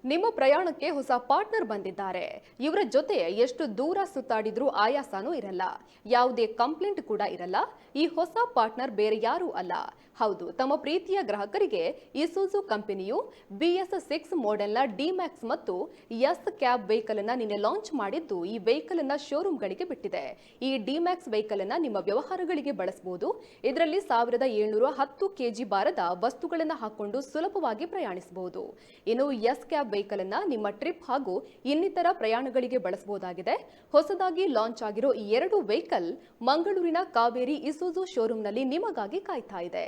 ನಿಮ್ಮ ಪ್ರಯಾಣಕ್ಕೆ ಹೊಸ ಪಾರ್ಟ್ನರ್ ಬಂದಿದ್ದಾರೆ. ಇವರ ಜೊತೆ ಎಷ್ಟು ದೂರ ಸುತ್ತಾಡಿದ್ರೂ ಆಯಾಸನೂ ಇರಲ್ಲ, ಯಾವುದೇ ಕಂಪ್ಲೇಂಟ್ ಕೂಡ ಇರಲ್ಲ. ಈ ಹೊಸ ಪಾರ್ಟ್ನರ್ ಬೇರೆ ಯಾರೂ ಅಲ್ಲ, ಹೌದು, ತಮ್ಮ ಪ್ರೀತಿಯ ಗ್ರಾಹಕರಿಗೆ ಇಸುಜು ಕಂಪನಿಯು BS6 ಮಾಡೆಲ್ನ ಡಿಮ್ಯಾಕ್ಸ್ ಮತ್ತು ಎಸ್ ಕ್ಯಾಬ್ ವೆಹಿಕಲ್ ಅನ್ನ ನಿನ್ನೆ ಲಾಂಚ್ ಮಾಡಿದ್ದು ಈ ವೆಹಿಕಲ್ ಅನ್ನ ಶೋರೂಮ್ಗಳಿಗೆ ಬಿಟ್ಟಿದೆ. ಈ ಡಿಮ್ಯಾಕ್ಸ್ ವೆಹಿಕಲ್ ಅನ್ನ ನಿಮ್ಮ ವ್ಯವಹಾರಗಳಿಗೆ ಬಳಸಬಹುದು. ಇದರಲ್ಲಿ 1710 kg ಭಾರದ ವಸ್ತುಗಳನ್ನು ಹಾಕೊಂಡು ಸುಲಭವಾಗಿ ಪ್ರಯಾಣಿಸಬಹುದು. ಇನ್ನು ಎಸ್ ಕ್ಯಾಬ್ ವೆಹಿಕಲ್ ಅನ್ನ ನಿಮ್ಮ ಟ್ರಿಪ್ ಹಾಗೂ ಇನ್ನಿತರ ಪ್ರಯಾಣಗಳಿಗೆ ಬಳಸಬಹುದಾಗಿದೆ. ಹೊಸದಾಗಿ ಲಾಂಚ್ ಆಗಿರೋ ಈ ಎರಡು ವೆಹಿಕಲ್ ಮಂಗಳೂರಿನ ಕಾವೇರಿ ಇಸುಜು ಶೋರೂಮ್ನಲ್ಲಿ ನಿಮಗಾಗಿ ಕಾಯ್ತಾ ಇದೆ.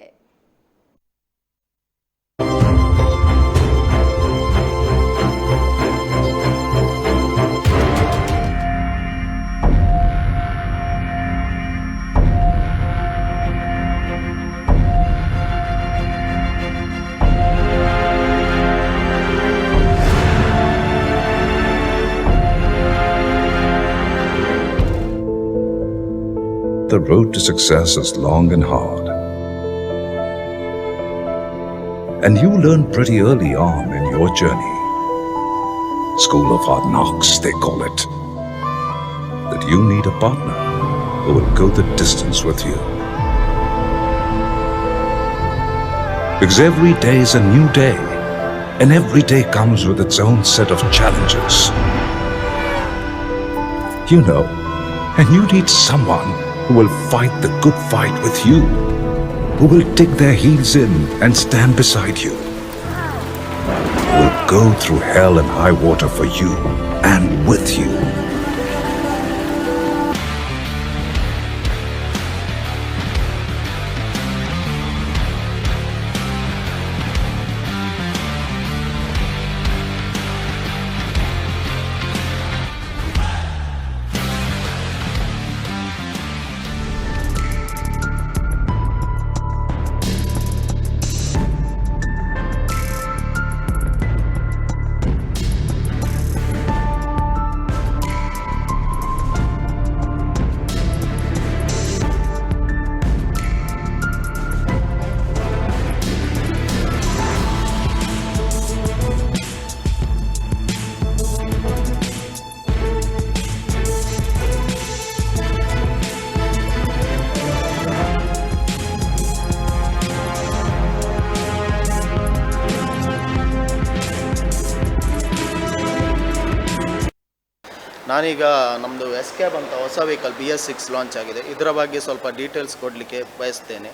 The road to success is long and hard. And you learn pretty early on in your journey. School of Hard Knocks, they call it. That you need a partner who will go the distance with you. Because every day is a new day. And every day comes with its own set of challenges. You know, and you need someone who will fight the good fight with you, who will dig their heels in and stand beside you, who will go through hell and high water for you and with you. ನಾನೀಗ ನಮ್ಮದು S cab ಅಂತ ಹೊಸ vehicle BS6 launch ಆಗಿದೆ. ಇದರ ಬಗ್ಗೆ ಸ್ವಲ್ಪ details ಕೊಡಲಿಕ್ಕೆ ಬಯಸ್ತೇನೆ.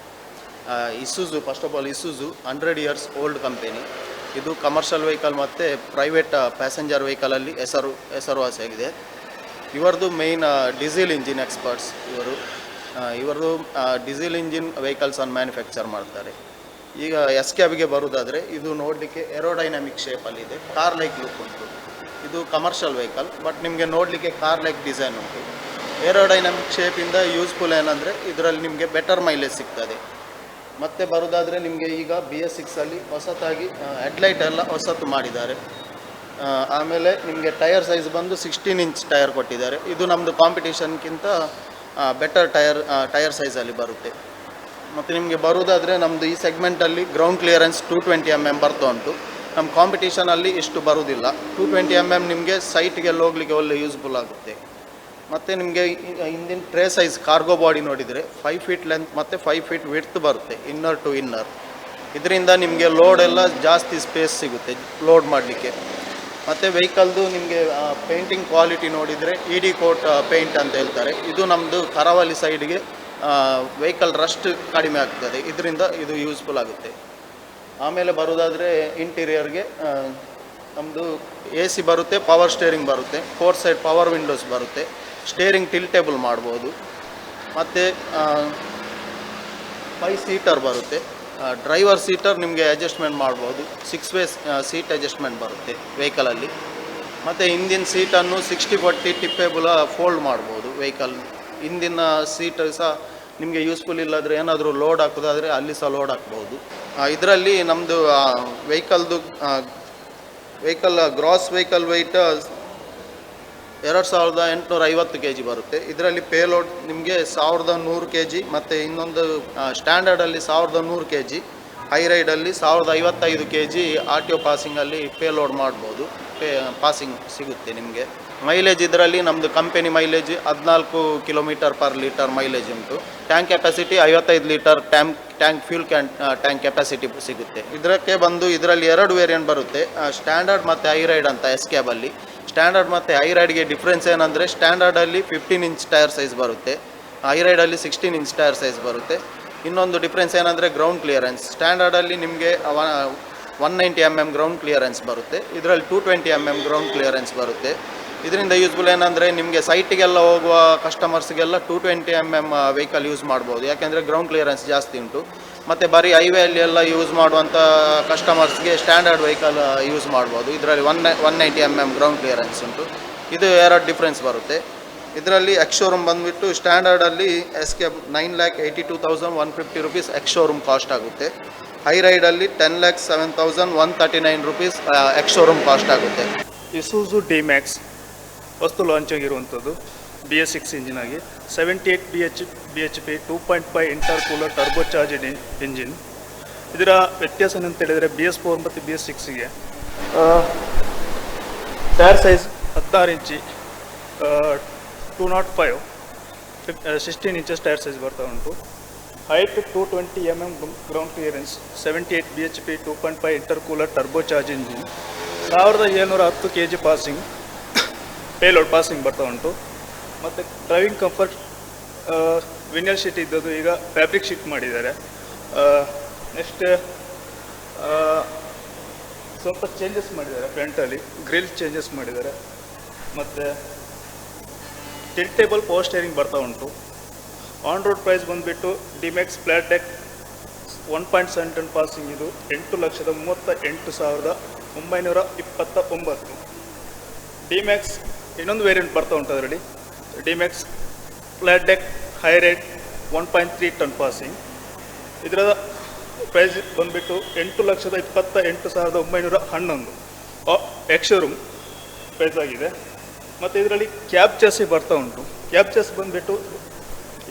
Isuzu, first of all Isuzu 100 years old company. ಇದು ಕಮರ್ಷಿಯಲ್ ವೆಹಿಕಲ್ ಮತ್ತು ಪ್ರೈವೇಟ್ ಪ್ಯಾಸೆಂಜರ್ ವೆಹಿಕಲಲ್ಲಿ ಹೆಸರುವಾಸಿಯಾಗಿದೆ. ಇವರದು ಮೇಯ್ನ್ ಡೀಸೆಲ್ ಇಂಜಿನ್ ಎಕ್ಸ್ಪರ್ಟ್ಸ್. ಇವರದು ಡೀಸೆಲ್ ಇಂಜಿನ್ ವೆಹಿಕಲ್ಸನ್ನು ಮ್ಯಾನುಫ್ಯಾಕ್ಚರ್ ಮಾಡ್ತಾರೆ. ಈಗ ಎಸ್ ಕ್ಯಾಬ್ಗೆ ಬರೋದಾದರೆ ಇದು ನೋಡಲಿಕ್ಕೆ ಏರೋಡೈನಾಮಿಕ್ ಶೇಪಲ್ಲಿದೆ, ಕಾರ್ ಲೈಕ್ ಲುಕ್ ಉಂಟು. ಇದು ಕಮರ್ಷಿಯಲ್ ವೆಹಿಕಲ್, ಬಟ್ ನಿಮಗೆ ನೋಡಲಿಕ್ಕೆ ಕಾರ್ ಲೈಕ್ ಡಿಸೈನ್ ಉಂಟು. ಏರೋಡೈನಾಮಿಕ್ ಶೇಪಿಂದ ಯೂಸ್ಫುಲ್ ಏನಂದರೆ ಇದರಲ್ಲಿ ನಿಮಗೆ ಬೆಟರ್ ಮೈಲೇಜ್ ಸಿಗ್ತದೆ. ಮತ್ತು ಬರೋದಾದರೆ ನಿಮಗೆ ಈಗ BS6ಅಲ್ಲಿ ಹೊಸತಾಗಿ ಹೆಡ್ಲೈಟ್ ಎಲ್ಲ ಹೊಸತು ಮಾಡಿದ್ದಾರೆ. ಆಮೇಲೆ ನಿಮಗೆ ಟೈರ್ ಸೈಜ್ ಬಂದು 16 inch ಟೈರ್ ಕೊಟ್ಟಿದ್ದಾರೆ. ಇದು ನಮ್ಮದು ಕಾಂಪಿಟೇಷನ್ಗಿಂತ ಬೆಟರ್ ಟೈರ್ ಸೈಜಲ್ಲಿ ಬರುತ್ತೆ. ಮತ್ತು ನಿಮಗೆ ಬರೋದಾದರೆ ನಮ್ಮದು ಈ ಸೆಗ್ಮೆಂಟಲ್ಲಿ ಗ್ರೌಂಡ್ ಕ್ಲಿಯರೆನ್ಸ್ 220 mm ಬರ್ತಾ ಉಂಟು. ನಮ್ಮ ಕಾಂಪಿಟೇಷನಲ್ಲಿ ಇಷ್ಟು ಬರೋದಿಲ್ಲ. 220 mm ನಿಮಗೆ ಸೈಟ್ಗೆಲ್ಲ ಹೋಗಲಿಕ್ಕೆ ಒಳ್ಳೆ ಯೂಸ್ಫುಲ್ ಆಗುತ್ತೆ. ಮತ್ತು ನಿಮಗೆ ಹಿಂದಿನ ಟ್ರೇ ಸೈಜ್ ಕಾರ್ಗೋ ಬಾಡಿ ನೋಡಿದರೆ 5 feet ಲೆಂತ್ ಮತ್ತು 5 feet ವಿಡ್ತ್ ಬರುತ್ತೆ, ಇನ್ನರ್ ಟು ಇನ್ನರ್. ಇದರಿಂದ ನಿಮಗೆ ಲೋಡ್ ಎಲ್ಲ ಜಾಸ್ತಿ ಸ್ಪೇಸ್ ಸಿಗುತ್ತೆ ಲೋಡ್ ಮಾಡಲಿಕ್ಕೆ. ಮತ್ತು ವೆಹಿಕಲ್ದು ನಿಮಗೆ ಪೇಂಟಿಂಗ್ ಕ್ವಾಲಿಟಿ ನೋಡಿದರೆ ED ಕೋಟ್ ಪೇಂಟ್ ಅಂತ ಹೇಳ್ತಾರೆ. ಇದು ನಮ್ಮದು ಕರಾವಳಿ ಸೈಡ್ಗೆ ವೆಹಿಕಲ್ ರಸ್ಟ್ ಕಡಿಮೆ ಆಗ್ತದೆ, ಇದರಿಂದ ಇದು ಯೂಸ್ಫುಲ್ ಆಗುತ್ತೆ. ಆಮೇಲೆ ಬರೋದಾದರೆ ಇಂಟೀರಿಯರ್ಗೆ ನಮ್ಮದು AC ಬರುತ್ತೆ, ಪವರ್ ಸ್ಟೇರಿಂಗ್ ಬರುತ್ತೆ, 4 side ಪವರ್ ವಿಂಡೋಸ್ ಬರುತ್ತೆ, ಸ್ಟೇರಿಂಗ್ ಟಿಲ್ಟೇಬಲ್ ಮಾಡ್ಬೋದು. ಮತ್ತು 5 seater ಬರುತ್ತೆ. ಡ್ರೈವರ್ ಸೀಟರ್ ನಿಮಗೆ ಅಡ್ಜಸ್ಟ್ಮೆಂಟ್ ಮಾಡ್ಬೋದು, 6 way ಸೀಟ್ ಅಡ್ಜಸ್ಟ್ಮೆಂಟ್ ಬರುತ್ತೆ ವೆಹಿಕಲಲ್ಲಿ. ಮತ್ತು ಹಿಂದಿನ ಸೀಟನ್ನು 60/40 ಟಿಪ್ಪೇಬಲ್ ಫೋಲ್ಡ್ ಮಾಡ್ಬೋದು ವೆಹಿಕಲ್. ಹಿಂದಿನ ಸೀಟ್ ಸಹ ನಿಮಗೆ ಯೂಸ್ಫುಲ್ ಇಲ್ಲಾದರೆ ಏನಾದರೂ ಲೋಡ್ ಹಾಕೋದಾದರೆ ಅಲ್ಲಿ ಸಹ ಲೋಡ್ ಹಾಕ್ಬೋದು. ಇದರಲ್ಲಿ ನಮ್ಮದು vehicle gross vehicle weight 2850 kg ಬರುತ್ತೆ. ಇದರಲ್ಲಿ ಪೇಲೋಡ್ ನಿಮಗೆ 1100 kg ಮತ್ತು ಇನ್ನೊಂದು ಸ್ಟ್ಯಾಂಡರ್ಡಲ್ಲಿ 1100 kg ಹೈ ರೈಡಲ್ಲಿ 1055 kg RTO ಪಾಸಿಂಗಲ್ಲಿ ಪೇ ಲೋಡ್ ಮಾಡ್ಬೋದು, ಪಾಸಿಂಗ್ ಸಿಗುತ್ತೆ ನಿಮಗೆ. ಮೈಲೇಜ್ ಇದರಲ್ಲಿ ನಮ್ಮದು ಕಂಪೆನಿ ಮೈಲೇಜ್ 14 km/ಲೀಟರ್ ಮೈಲೇಜ್ ಉಂಟು. Tank capacity 55 litre tank fuel tank capacity ಸಿಗುತ್ತೆ. ಇದಕ್ಕೆ ಬಂದು ಇದರಲ್ಲಿ 2 ವೇರಿಯಂಟ್ ಬರುತ್ತೆ, ಸ್ಟ್ಯಾಂಡರ್ಡ್ ಮತ್ತು ಹೈ ರೈಡ್ ಅಂತ ಎಸ್ ಕ್ಯಾಬಲ್ಲಿ. ಸ್ಟ್ಯಾಂಡರ್ಡ್ ಮತ್ತು ಹೈ ರೈಡ್ಗೆ ಡಿಫ್ರೆನ್ಸ್ ಏನಂದರೆ ಸ್ಟ್ಯಾಂಡರ್ಡಲ್ಲಿ 15 ಇಂಚ್ ಟೈರ್ ಸೈಜ್ ಬರುತ್ತೆ, ಹೈ ರೈಡಲ್ಲಿ 16 ಇಂಚ್ ಟೈರ್ ಸೈಜ್ ಬರುತ್ತೆ. ಇನ್ನೊಂದು ಡಿಫ್ರೆನ್ಸ್ ಏನಂದರೆ ಗ್ರೌಂಡ್ ಕ್ಲಿಯರೆನ್ಸ್. ಸ್ಟ್ಯಾಂಡರ್ಡಲ್ಲಿ ನಿಮಗೆ 190 mm ಗ್ರೌಂಡ್ ಕ್ಲಿಯರೆನ್ಸ್ ಬರುತ್ತೆ, ಇದರಲ್ಲಿ 220 mm ಗ್ರೌಂಡ್ ಕ್ಲಿಯರೆನ್ಸ್ ಬರುತ್ತೆ. ಇದರಿಂದ ಯೂಸ್ಫುಲ್ ಏನಂದರೆ ನಿಮಗೆ ಸೈಟಿಗೆಲ್ಲ ಹೋಗುವ ಕಸ್ಟಮರ್ಸ್ಗೆಲ್ಲ 220 mm ವೆಹಿಕಲ್ ಯೂಸ್ ಮಾಡ್ಬೋದು, ಯಾಕೆಂದರೆ ಗ್ರೌಂಡ್ ಕ್ಲಿಯರೆನ್ಸ್ ಜಾಸ್ತಿ ಉಂಟು. ಮತ್ತು ಬರೀ ಹೈವೇಯಲ್ಲಿ ಎಲ್ಲ ಯೂಸ್ ಮಾಡುವಂಥ ಕಸ್ಟಮರ್ಸ್ಗೆ ಸ್ಟ್ಯಾಂಡರ್ಡ್ ವೆಹಿಕಲ್ ಯೂಸ್ ಮಾಡ್ಬೋದು, ಇದರಲ್ಲಿ 190 mm ಗ್ರೌಂಡ್ ಕ್ಲಿಯರೆನ್ಸ್ ಉಂಟು. ಇದು 2 ಡಿಫ್ರೆನ್ಸ್ ಬರುತ್ತೆ. ಇದರಲ್ಲಿ ಎಕ್ಸ್ ಶೋರೂಮ್ ಬಂದುಬಿಟ್ಟು ಸ್ಟ್ಯಾಂಡರ್ಡಲ್ಲಿ SK 9,82,150 rupees ex showroom cost ಆಗುತ್ತೆ. ಹೈ ರೈಡಲ್ಲಿ 10,07,139 ರೂಪೀಸ್ ಎಕ್ಸ್ ಶೋರೂಮ್ ಕಾಸ್ಟ್ ಆಗುತ್ತೆ. ಇಸೂಜು ಡಿ-ಮ್ಯಾಕ್ಸ್ ವಸ್ತು ಲಾಂಚ್ ಆಗಿರುವಂಥದ್ದು BS6 ಇಂಜಿನಾಗಿ 78 bhp 2.5 intercooler turbocharged engine. ಇದರ ವ್ಯತ್ಯಾಸ ಅಂತ ಹೇಳಿದರೆ BS4 ಮತ್ತು BS6ಗೆ ಟೈರ್ ಸೈಜ್ 16 ಇಂಚಿ 205 16 ಇಂಚಸ್ ಟೈರ್ ಸೈಜ್ ಬರ್ತಾ ಉಂಟು. Height 220 mm ground clearance, 78 bhp 2.5 intercooler turbo charge engine, 1710 kg passing payload passing ಬರ್ತಾ ಉಂಟು. ಮತ್ತು ಡ್ರೈವಿಂಗ್ ಕಂಫರ್ಟ್ ವಿನಿಯಲ್ ಶೀಟ್ ಇದ್ದದ್ದು ಈಗ ಫ್ಯಾಬ್ರಿಕ್ ಶೀಟ್ ಮಾಡಿದ್ದಾರೆ. ನೆಕ್ಸ್ಟ್ ಸ್ವಲ್ಪ ಚೇಂಜಸ್ ಮಾಡಿದ್ದಾರೆ, ಫ್ರಂಟಲ್ಲಿ ಗ್ರಿಲ್ ಚೇಂಜಸ್ ಮಾಡಿದ್ದಾರೆ. ಮತ್ತು ಟಿಲ್ಟೇಬಲ್ ಪವರ್ ಸ್ಟೇರಿಂಗ್ ಬರ್ತಾ ಉಂಟು. ಆನ್ ರೋಡ್ ಪ್ರೈಸ್ ಬಂದುಬಿಟ್ಟು D-Max flat deck 1.7 ton passing ಇದು 8,38,929. ಡಿ-ಮ್ಯಾಕ್ಸ್ ಇನ್ನೊಂದು ವೇರಿಯಂಟ್ ಬರ್ತಾ ಉಂಟು, ಅದರಲ್ಲಿ D-Max flat deck high ride 1.3 ton passing. ಇದರ ಪ್ರೈಸ್ ಬಂದುಬಿಟ್ಟು 8,28,911 ಎಕ್ಸ್ ಶೋರೂಮ್ ಪ್ರೈಸ್ ಆಗಿದೆ. ಮತ್ತು ಇದರಲ್ಲಿ ಕ್ಯಾಬ್ ಚಾಸಿ ಬರ್ತಾ ಉಂಟು. ಕ್ಯಾಬ್ ಚಾಸಿ ಬಂದುಬಿಟ್ಟು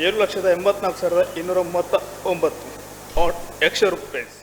7,84,239 ಎಕ್ಸ್ ಶೋರೂಮ್ ಪ್ರೈಸ್.